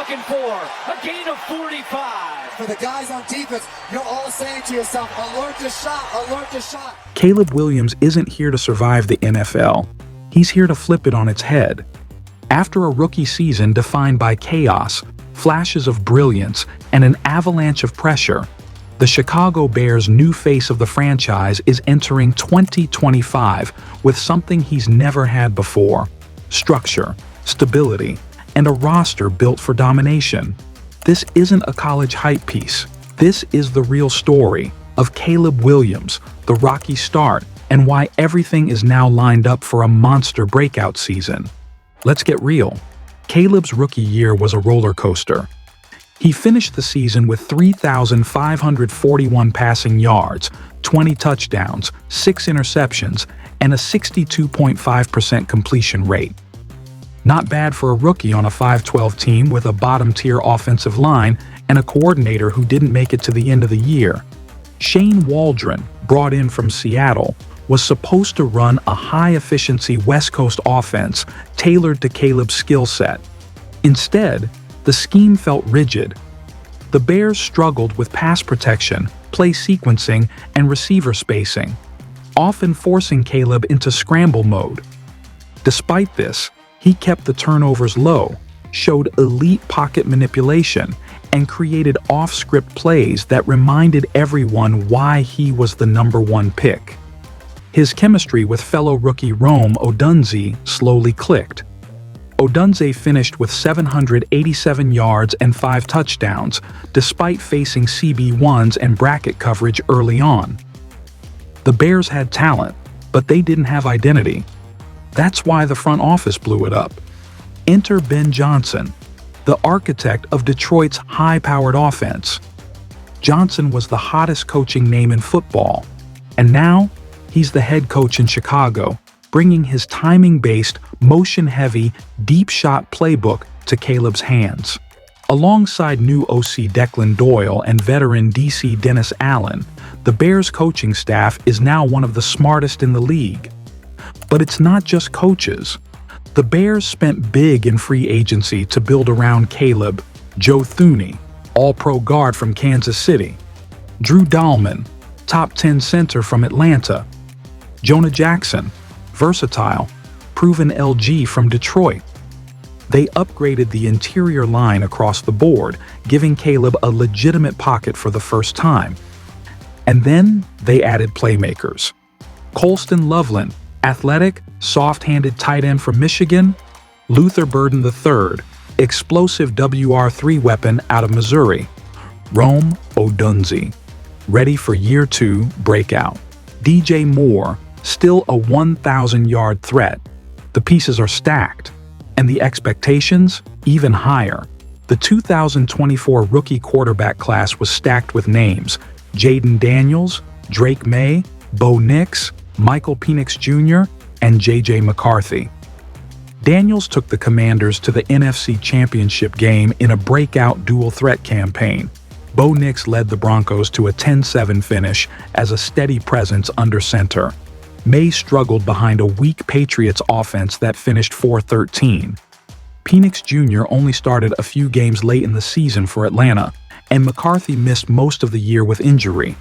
looking for a gain of 45. For the guys on defense, you're all saying to yourself, alert to shot, alert to shot. Caleb Williams isn't here to survive the NFL. He's here to flip it on its head. After a rookie season defined by chaos, flashes of brilliance, and an avalanche of pressure, the Chicago Bears' new face of the franchise is entering 2025 with something he's never had before: structure, stability, and a roster built for domination. This isn't a college hype piece. This is the real story of Caleb Williams, the rocky start, and why everything is now lined up for a monster breakout season. Let's get real. Caleb's rookie year was a roller coaster. He finished the season with 3,541 passing yards, 20 touchdowns, 6 interceptions, and a 62.5% completion rate. Not bad for a rookie on a 5-12 team with a bottom-tier offensive line and a coordinator who didn't make it to the end of the year. Shane Waldron, brought in from Seattle, was supposed to run a high-efficiency West Coast offense tailored to Caleb's skill set. Instead, the scheme felt rigid. The Bears struggled with pass protection, play sequencing, and receiver spacing, often forcing Caleb into scramble mode. Despite this, he kept the turnovers low, showed elite pocket manipulation, and created off-script plays that reminded everyone why he was the #1 pick. His chemistry with fellow rookie Rome Odunze slowly clicked. Odunze finished with 787 yards and 5 touchdowns, despite facing CB1s and bracket coverage early on. The Bears had talent, but they didn't have identity. That's why the front office blew it up. Enter Ben Johnson, the architect of Detroit's high-powered offense. Johnson was the hottest coaching name in football, and now he's the head coach in Chicago, bringing his timing-based, motion-heavy, deep-shot playbook to Caleb's hands. Alongside new OC Declan Doyle and veteran DC Dennis Allen, the Bears' coaching staff is now one of the smartest in the league. But it's not just coaches. The Bears spent big in free agency to build around Caleb: Joe Thuney, all-pro guard from Kansas City; Drew Dahlman, top 10 center from Atlanta; Jonah Jackson, versatile, proven LG from Detroit. They upgraded the interior line across the board, giving Caleb a legitimate pocket for the first time. And then they added playmakers. Colston Loveland, athletic, soft-handed tight end from Michigan; Luther Burden III, explosive WR3 weapon out of Missouri; Rome Odunze, ready for year 2 breakout; DJ Moore, still a 1,000-yard threat. The pieces are stacked, and the expectations even higher. The 2024 rookie quarterback class was stacked with names: Jaden Daniels, Drake May, Bo Nix, Michael Penix Jr., and J.J. McCarthy. Daniels took the Commanders to the NFC Championship game in a breakout dual-threat campaign. Bo Nix led the Broncos to a 10-7 finish as a steady presence under center. May struggled behind a weak Patriots offense that finished 4-13. Penix Jr. only started a few games late in the season for Atlanta, and McCarthy missed most of the year with injury.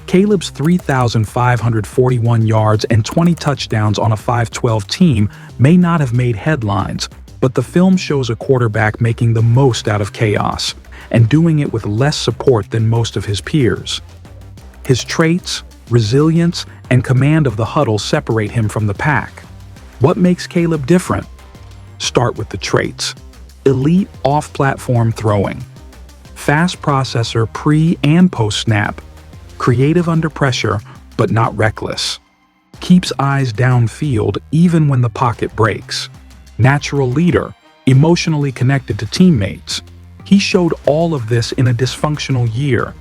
Caleb's 3,541 yards and 20 touchdowns on a 5-12 team may not have made headlines, but the film shows a quarterback making the most out of chaos and doing it with less support than most of his peers. His traits, resilience, and command of the huddle separate him from the pack. What makes Caleb different? Start with the traits. Elite off-platform throwing. Fast processor pre- and post-snap. Creative under pressure, but not reckless. Keeps eyes downfield even when the pocket breaks. Natural leader, emotionally connected to teammates. He showed all of this in a dysfunctional year.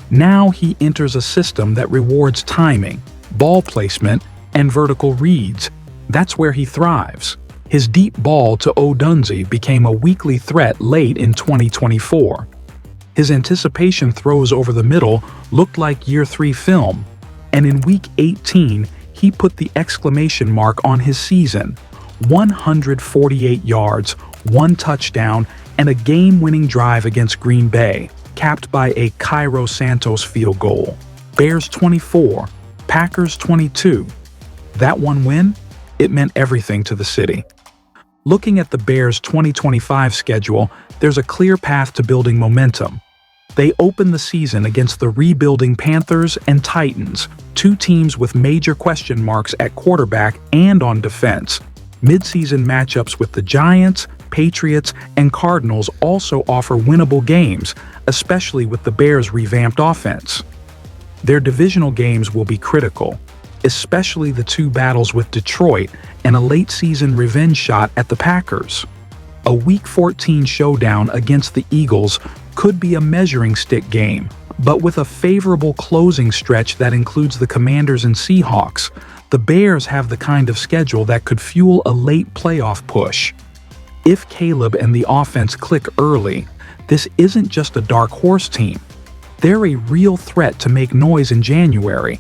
Now he enters a system that rewards timing, ball placement, and vertical reads. That's where he thrives. His deep ball to Odunze became a weekly threat late in 2024. His anticipation throws over the middle looked like year 3 film, and in week 18, he put the exclamation mark on his season: 148 yards, 1 touchdown, and a game-winning drive against Green Bay, capped by a Cairo Santos field goal. Bears 24, Packers 22. That one win? It meant everything to the city. Looking at the Bears' 2025 schedule, there's a clear path to building momentum. They open the season against the rebuilding Panthers and Titans, two teams with major question marks at quarterback and on defense. Mid-season matchups with the Giants, Patriots, and Cardinals also offer winnable games, especially with the Bears' revamped offense. Their divisional games will be critical, especially the two battles with Detroit and a late-season revenge shot at the Packers. A Week 14 showdown against the Eagles could be a measuring stick game, but with a favorable closing stretch that includes the Commanders and Seahawks, the Bears have the kind of schedule that could fuel a late playoff push. If Caleb and the offense click early, this isn't just a dark horse team. They're a real threat to make noise in January.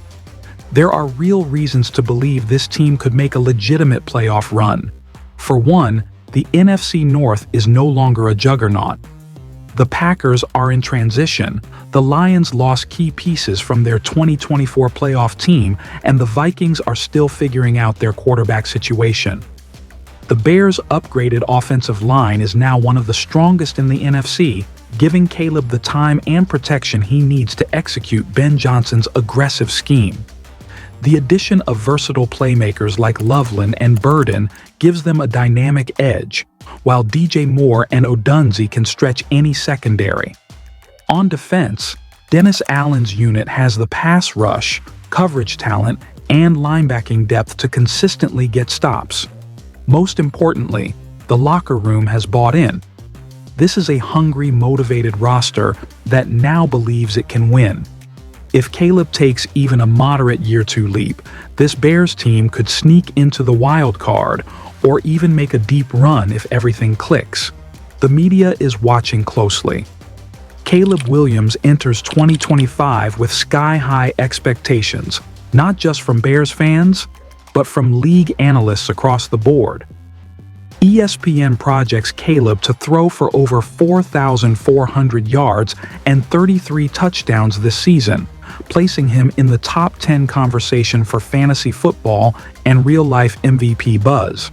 There are real reasons to believe this team could make a legitimate playoff run. For one, the NFC North is no longer a juggernaut. The Packers are in transition, the Lions lost key pieces from their 2024 playoff team, and the Vikings are still figuring out their quarterback situation. The Bears' upgraded offensive line is now one of the strongest in the NFC, giving Caleb the time and protection he needs to execute Ben Johnson's aggressive scheme. The addition of versatile playmakers like Loveland and Burden gives them a dynamic edge, while DJ Moore and Odunze can stretch any secondary. On defense, Dennis Allen's unit has the pass rush, coverage talent, and linebacking depth to consistently get stops. Most importantly, the locker room has bought in. This is a hungry, motivated roster that now believes it can win. If Caleb takes even a moderate year-two leap, this Bears team could sneak into the wild card or even make a deep run if everything clicks. The media is watching closely. Caleb Williams enters 2025 with sky-high expectations, not just from Bears fans, but from league analysts across the board. ESPN projects Caleb to throw for over 4,400 yards and 33 touchdowns this season, placing him in the top 10 conversation for fantasy football and real-life MVP buzz.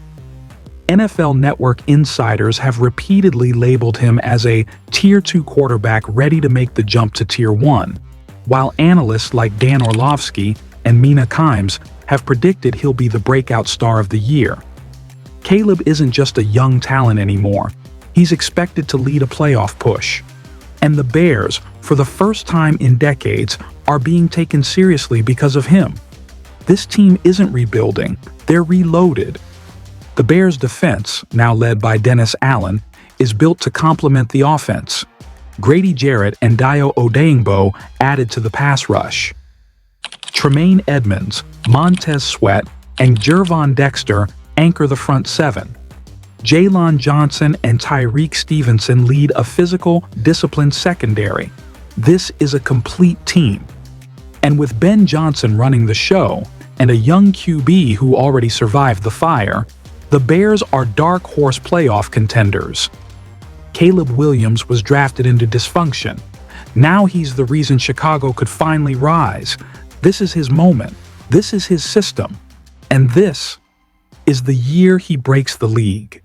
NFL Network insiders have repeatedly labeled him as a Tier 2 quarterback ready to make the jump to Tier 1, while analysts like Dan Orlovsky and Mina Kimes have predicted he'll be the breakout star of the year. Caleb isn't just a young talent anymore. He's expected to lead a playoff push. And the Bears, for the first time in decades, are being taken seriously because of him. This team isn't rebuilding, they're reloaded. The Bears' defense, now led by Dennis Allen, is built to complement the offense. Grady Jarrett and Dayo Odeyingbo added to the pass rush. Tremaine Edmonds, Montez Sweat, and Gervon Dexter anchor the front seven. Jalen Johnson and Tyreek Stevenson lead a physical, disciplined secondary. This is a complete team. And with Ben Johnson running the show, and a young QB who already survived the fire, the Bears are dark horse playoff contenders. Caleb Williams was drafted into dysfunction. Now he's the reason Chicago could finally rise. This is his moment. This is his system. And this is the year he breaks the league.